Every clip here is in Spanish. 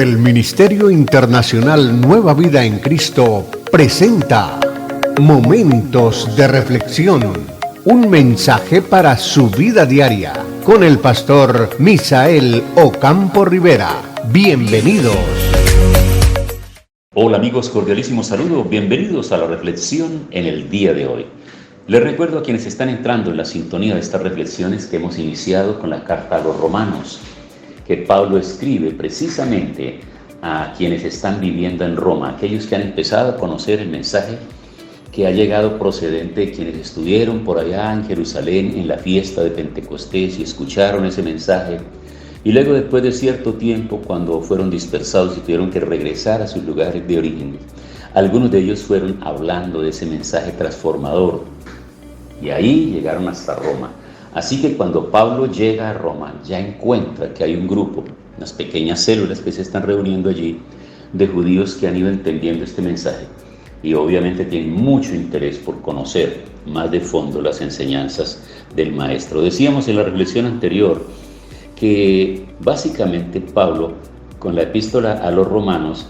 El Ministerio Internacional Nueva Vida en Cristo presenta Momentos de Reflexión, un mensaje para su vida diaria, con el pastor Misael Ocampo Rivera. Bienvenidos. Hola amigos, cordialísimo saludo, bienvenidos a la reflexión en el día de hoy. Les recuerdo a quienes están entrando en la sintonía de estas reflexiones que hemos iniciado con la carta a los Romanos, que Pablo escribe precisamente a quienes están viviendo en Roma, aquellos que han empezado a conocer el mensaje que ha llegado procedente de quienes estuvieron por allá en Jerusalén en la fiesta de Pentecostés y escucharon ese mensaje, y luego después de cierto tiempo, cuando fueron dispersados y tuvieron que regresar a sus lugares de origen, algunos de ellos fueron hablando de ese mensaje transformador, y ahí llegaron hasta Roma. Así que cuando Pablo llega a Roma, ya encuentra que hay un grupo, unas pequeñas células que se están reuniendo allí, de judíos que han ido entendiendo este mensaje y obviamente tienen mucho interés por conocer más de fondo las enseñanzas del maestro. Decíamos en la reflexión anterior que básicamente Pablo, con la epístola a los romanos,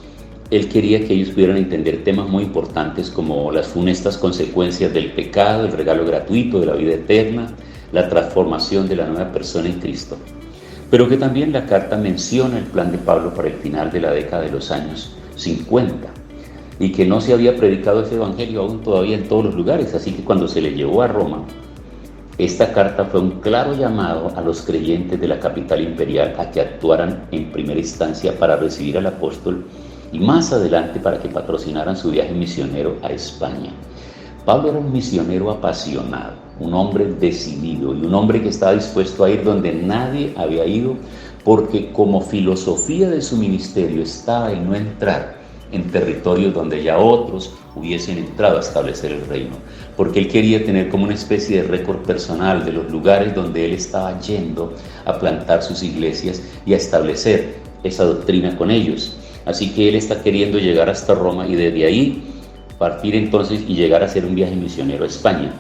él quería que ellos pudieran entender temas muy importantes como las funestas consecuencias del pecado, el regalo gratuito de la vida eterna, la transformación de la nueva persona en Cristo. Pero que también la carta menciona el plan de Pablo para el final de la década de los años 50 y que no se había predicado ese evangelio aún todavía en todos los lugares. Así que cuando se le llevó a Roma, esta carta fue un claro llamado a los creyentes de la capital imperial a que actuaran en primera instancia para recibir al apóstol y más adelante para que patrocinaran su viaje misionero a España. Pablo era un misionero apasionado, un hombre decidido y un hombre que estaba dispuesto a ir donde nadie había ido, porque como filosofía de su ministerio estaba en no entrar en territorios donde ya otros hubiesen entrado a establecer el reino, porque él quería tener como una especie de récord personal de los lugares donde él estaba yendo a plantar sus iglesias y a establecer esa doctrina con ellos. Así que él está queriendo llegar hasta Roma y desde ahí partir entonces y llegar a hacer un viaje misionero a España.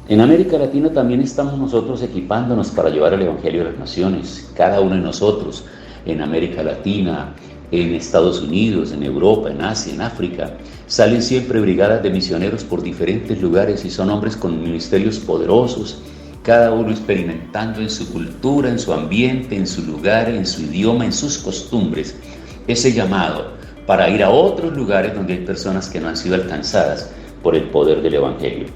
En América Latina también estamos nosotros equipándonos para llevar el Evangelio a las naciones, cada uno de nosotros, en América Latina, en Estados Unidos, en Europa, en Asia, en África. Salen siempre brigadas de misioneros por diferentes lugares y son hombres con ministerios poderosos, cada uno experimentando en su cultura, en su ambiente, en su lugar, en su idioma, en sus costumbres, ese llamado para ir a otros lugares donde hay personas que no han sido alcanzadas por el poder del Evangelio.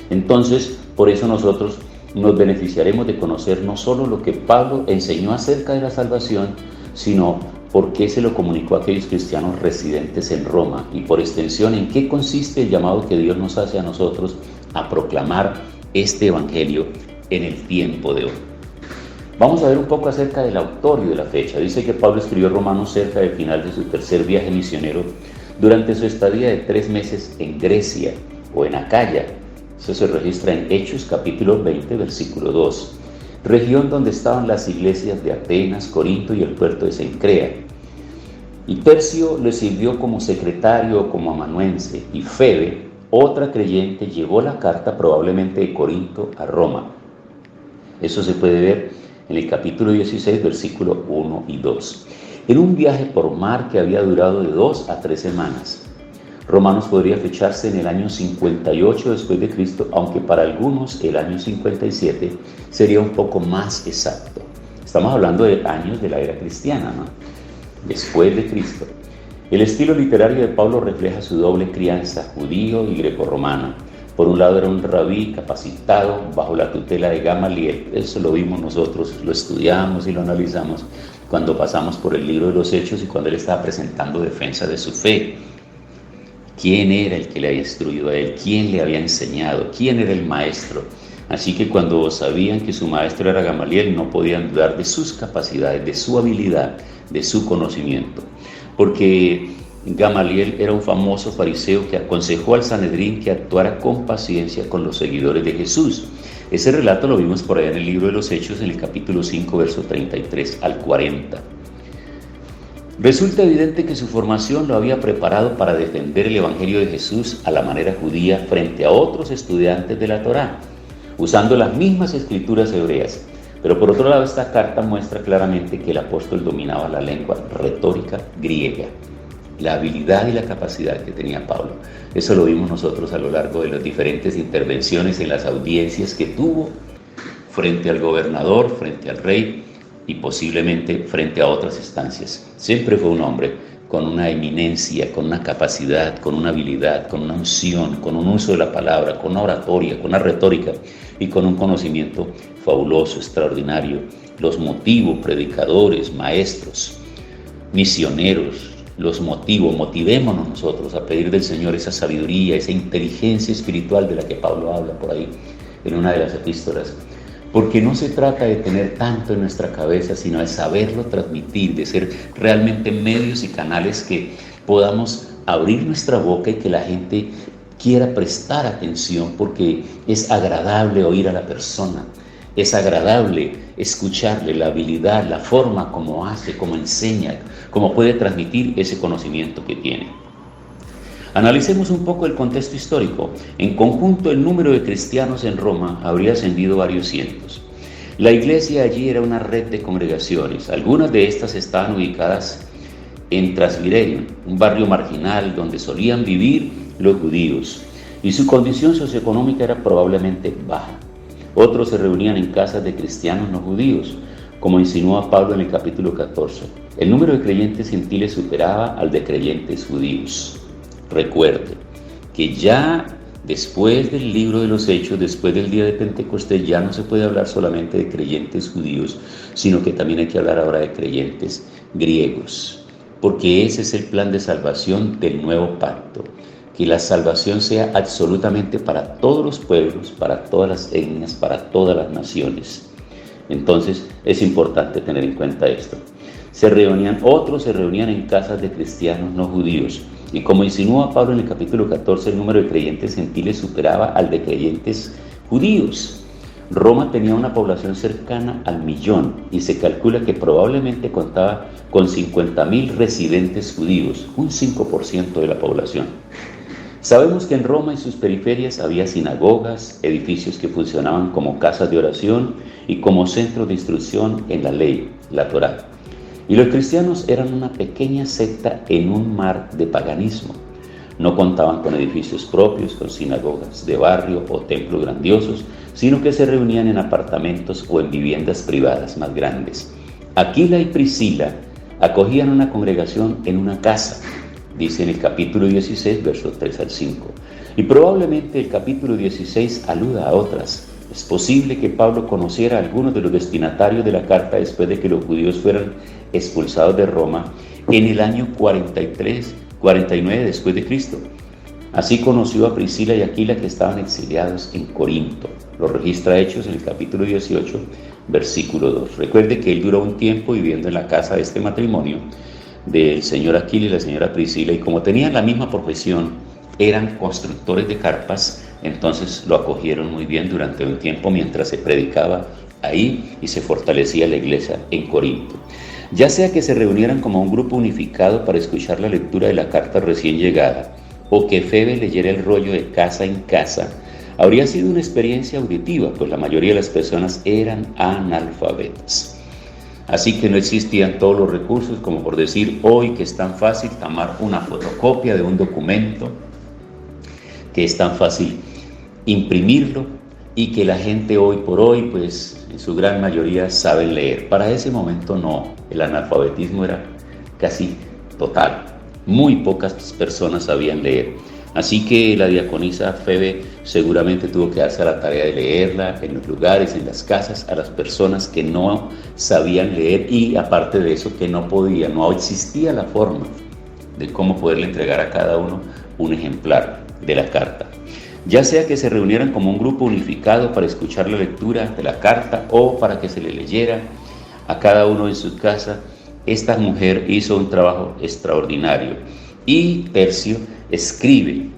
Entonces, por eso nosotros nos beneficiaremos de conocer no solo lo que Pablo enseñó acerca de la salvación, sino por qué se lo comunicó a aquellos cristianos residentes en Roma y por extensión en qué consiste el llamado que Dios nos hace a nosotros a proclamar este Evangelio en el tiempo de hoy. Vamos a ver un poco acerca del autor y de la fecha. Dice que Pablo escribió Romanos cerca del final de su tercer viaje misionero durante su estadía de 3 meses en Grecia o en Acaya. Eso se registra en Hechos capítulo 20, versículo 2. Región donde estaban las iglesias de Atenas, Corinto y el puerto de Cencrea. Y Tercio le sirvió como secretario o como amanuense, y Febe, otra creyente, llevó la carta probablemente de Corinto a Roma. Eso se puede ver en el capítulo 16, versículo 1 y 2. En un viaje por mar que había durado de 2 a 3 semanas. Romanos podría fecharse en el año 58 después de Cristo, aunque para algunos el año 57 sería un poco más exacto. Estamos hablando de años de la era cristiana, ¿no? Después de Cristo. El estilo literario de Pablo refleja su doble crianza, judío y grecorromana. Por un lado era un rabí capacitado bajo la tutela de Gamaliel. Eso lo vimos nosotros, lo estudiamos y lo analizamos cuando pasamos por el libro de los Hechos y cuando él estaba presentando defensa de su fe. ¿Quién era el que le había instruido a él? ¿Quién le había enseñado? ¿Quién era el maestro? Así que cuando sabían que su maestro era Gamaliel, no podían dudar de sus capacidades, de su habilidad, de su conocimiento. Porque Gamaliel era un famoso fariseo que aconsejó al Sanedrín que actuara con paciencia con los seguidores de Jesús. Ese relato lo vimos por allá en el libro de los Hechos, en el capítulo 5, verso 33 al 40. Resulta evidente que su formación lo había preparado para defender el Evangelio de Jesús a la manera judía frente a otros estudiantes de la Torá, usando las mismas escrituras hebreas. Pero por otro lado, esta carta muestra claramente que el apóstol dominaba la lengua retórica griega, la habilidad y la capacidad que tenía Pablo. Eso lo vimos nosotros a lo largo de las diferentes intervenciones en las audiencias que tuvo frente al gobernador, frente al rey y posiblemente frente a otras instancias. Siempre fue un hombre con una eminencia, con una capacidad, con una habilidad, con una unción, con un uso de la palabra, con una oratoria, con una retórica y con un conocimiento fabuloso, extraordinario. Los motivos, predicadores, maestros, misioneros, los motivémonos nosotros a pedir del Señor esa sabiduría, esa inteligencia espiritual de la que Pablo habla por ahí en una de las epístolas. Porque no se trata de tener tanto en nuestra cabeza, sino de saberlo transmitir, de ser realmente medios y canales que podamos abrir nuestra boca y que la gente quiera prestar atención, porque es agradable oír a la persona, es agradable escucharle la habilidad, la forma como hace, como enseña, como puede transmitir ese conocimiento que tiene. Analicemos un poco el contexto histórico. En conjunto, el número de cristianos en Roma habría ascendido varios cientos. La iglesia allí era una red de congregaciones. Algunas de estas estaban ubicadas en Transmilenio, un barrio marginal donde solían vivir los judíos, y su condición socioeconómica era probablemente baja. Otros se reunían en casas de cristianos no judíos, como insinúa Pablo en el capítulo 14. El número de creyentes gentiles superaba al de creyentes judíos. Recuerde que ya después del libro de los Hechos, después del día de Pentecostés, ya no se puede hablar solamente de creyentes judíos, sino que también hay que hablar ahora de creyentes griegos, porque ese es el plan de salvación del nuevo pacto, que la salvación sea absolutamente para todos los pueblos, para todas las etnias, para todas las naciones. Entonces es importante tener en cuenta esto. Otros se reunían en casas de cristianos no judíos, y como insinúa Pablo en el capítulo 14, el número de creyentes gentiles superaba al de creyentes judíos. Roma tenía una población cercana al 1.000.000 y se calcula que probablemente contaba con 50.000 residentes judíos, un 5% de la población. Sabemos que en Roma y sus periferias había sinagogas, edificios que funcionaban como casas de oración y como centros de instrucción en la ley, la Torá. Y los cristianos eran una pequeña secta en un mar de paganismo. No contaban con edificios propios, con sinagogas de barrio o templos grandiosos, sino que se reunían en apartamentos o en viviendas privadas más grandes. Aquila y Priscila acogían una congregación en una casa, dice en el capítulo 16, versos 3 al 5. Y probablemente el capítulo 16 aluda a otras. Es posible que Pablo conociera a algunos de los destinatarios de la carta después de que los judíos fueran expulsados de Roma en el año 49 después de Cristo. Así conoció a Priscila y Aquila, que estaban exiliados en Corinto. Lo registra Hechos en el capítulo 18, versículo 2. Recuerde que él duró un tiempo viviendo en la casa de este matrimonio del señor Aquila y la señora Priscila, y como tenían la misma profesión, eran constructores de carpas, entonces lo acogieron muy bien durante un tiempo mientras se predicaba ahí y se fortalecía la iglesia en Corinto. Ya sea que se reunieran como un grupo unificado para escuchar la lectura de la carta recién llegada, o que Febe leyera el rollo de casa en casa, habría sido una experiencia auditiva, pues la mayoría de las personas eran analfabetas. Así que no existían todos los recursos, como por decir hoy que es tan fácil tomar una fotocopia de un documento, que es tan fácil imprimirlo y que la gente hoy por hoy, pues en su gran mayoría saben leer. Para ese momento no, el analfabetismo era casi total. Muy pocas personas sabían leer. Así que la diaconisa Febe seguramente tuvo que darse a la tarea de leerla en los lugares, en las casas, a las personas que no sabían leer, y aparte de eso que no existía la forma de cómo poderle entregar a cada uno un ejemplar de la carta. Ya sea que se reunieran como un grupo unificado para escuchar la lectura de la carta o para que se le leyera a cada uno en su casa, esta mujer hizo un trabajo extraordinario. Y Tercio escribe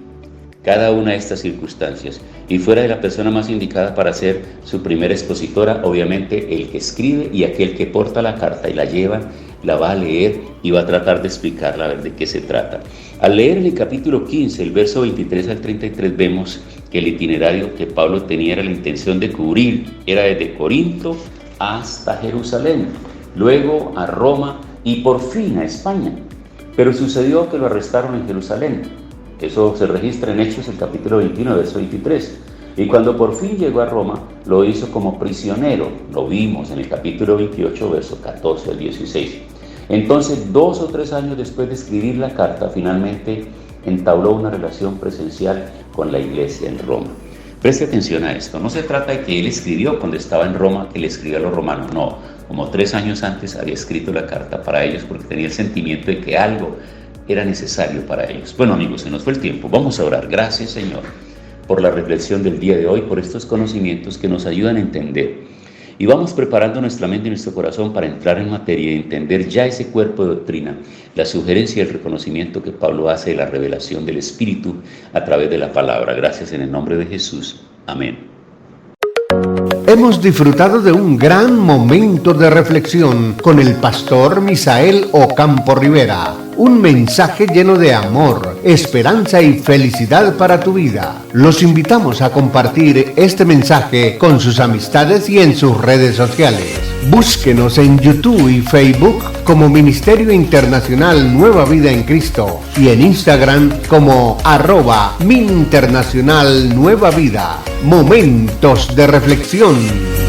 cada una de estas circunstancias, y fuera de la persona más indicada para ser su primera expositora, obviamente el que escribe y aquel que porta la carta y la lleva, la va a leer y va a tratar de explicarla, a ver de qué se trata. Al leer en el capítulo 15, el verso 23 al 33, vemos que el itinerario que Pablo tenía era la intención de cubrir, era desde Corinto hasta Jerusalén, luego a Roma y por fin a España. Pero sucedió que lo arrestaron en Jerusalén. Eso se registra en Hechos, el capítulo 21, verso 23. Y cuando por fin llegó a Roma, lo hizo como prisionero. Lo vimos en el capítulo 28, verso 14 al 16. Entonces, 2 o 3 años después de escribir la carta, finalmente entabló una relación presencial con la iglesia en Roma. Preste atención a esto. No se trata de que él escribió cuando estaba en Roma, que le escribió a los romanos. No, como 3 años antes había escrito la carta para ellos porque tenía el sentimiento de que algo era necesario para ellos. Bueno, amigos, se nos fue el tiempo. Vamos a orar. Gracias, Señor, por la reflexión del día de hoy, por estos conocimientos que nos ayudan a entender. Y vamos preparando nuestra mente y nuestro corazón para entrar en materia y entender ya ese cuerpo de doctrina, la sugerencia y el reconocimiento que Pablo hace de la revelación del Espíritu a través de la palabra. Gracias en el nombre de Jesús. Amén. Hemos disfrutado de un gran momento de reflexión con el pastor Misael Ocampo Rivera. Un mensaje lleno de amor, esperanza y felicidad para tu vida. Los invitamos a compartir este mensaje con sus amistades y en sus redes sociales. Búsquenos en YouTube y Facebook como Ministerio Internacional Nueva Vida en Cristo y en Instagram como @MinInternacional Nueva Vida. Momentos de reflexión.